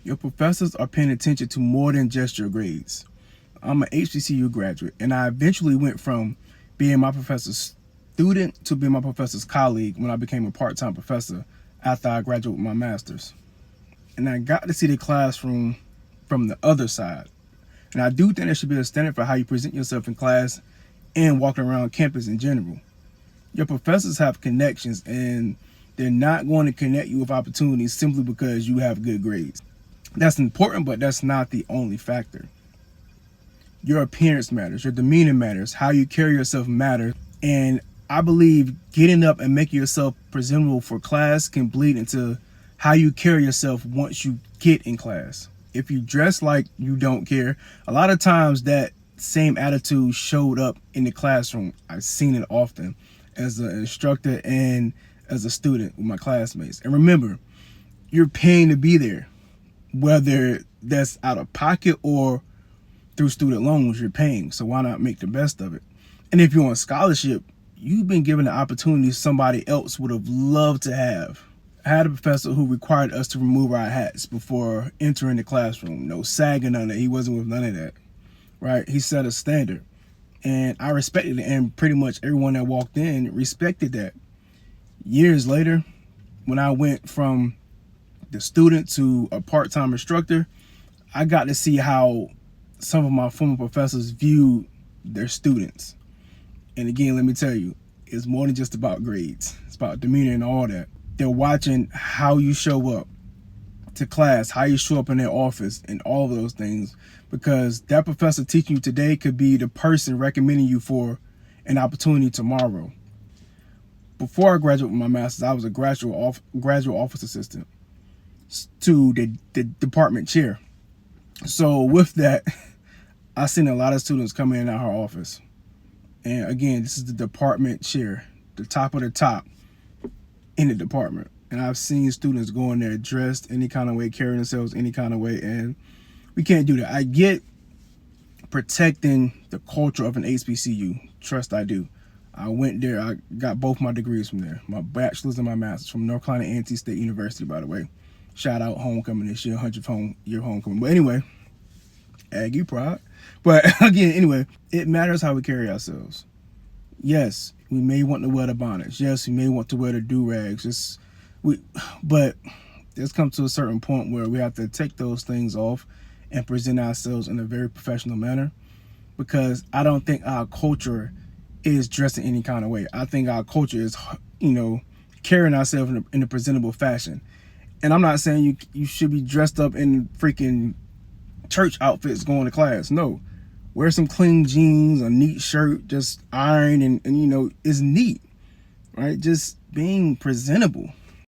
Your professors are paying attention to more than just your grades. I'm an HBCU graduate, and I eventually went from being my professor's student to being my professor's colleague when I became a part-time professor after I graduated with my master's. And I got to see the classroom from the other side. And I do think there should be a standard for how you present yourself in class and walking around campus in general. Your professors have connections, and they're not going to connect you with opportunities simply because you have good grades. That's important, but that's not the only factor. Your appearance matters, your demeanor matters, how you carry yourself matters. And I believe getting up and making yourself presentable for class can bleed into how you carry yourself once you get in class. If you dress like you don't care, a lot of times that same attitude showed up in the classroom. I've seen it often as an instructor and as a student with my classmates. And remember, you're paying to be there, whether that's out of pocket or through student loans, you're paying. So why not make the best of it? And if you're on scholarship, you've been given the opportunity somebody else would have loved to have. I had a professor who required us to remove our hats before entering the classroom. No sagging on it. He wasn't with none of that, right? He set a standard, and I respected it, and pretty much everyone that walked in respected that. Years later, when I went from the student to a part-time instructor, I got to see how some of my former professors viewed their students. And again, let me tell you, it's more than just about grades. It's about demeanor and all that. They're watching how you show up to class, how you show up in their office, and all of those things, because that professor teaching you today could be the person recommending you for an opportunity tomorrow. Before I graduated with my master's, I was a graduate office assistant to the department chair. So with that, I seen a lot of students come in and out her office. And again, this is the department chair, the top of the top in the department. And I've seen students go in there dressed any kind of way, carrying themselves any kind of way, and we can't do that. I get protecting the culture of an HBCU. Trust I do. I went there. I got both my degrees from there, my bachelor's and my master's from North Carolina A&T State University, by the way. Shout out homecoming this year, 100th year homecoming. But anyway, Aggie pride. But again, anyway, it matters how we carry ourselves. Yes, we may want to wear the bonnets. Yes, we may want to wear the do-rags. But there's come to a certain point where we have to take those things off and present ourselves in a very professional manner, because I don't think our culture is dressing any kind of way. I think our culture is, carrying ourselves in a presentable fashion. And I'm not saying you should be dressed up in freaking church outfits going to class. No. Wear some clean jeans, a neat shirt, just iron, and is neat, right? Just being presentable.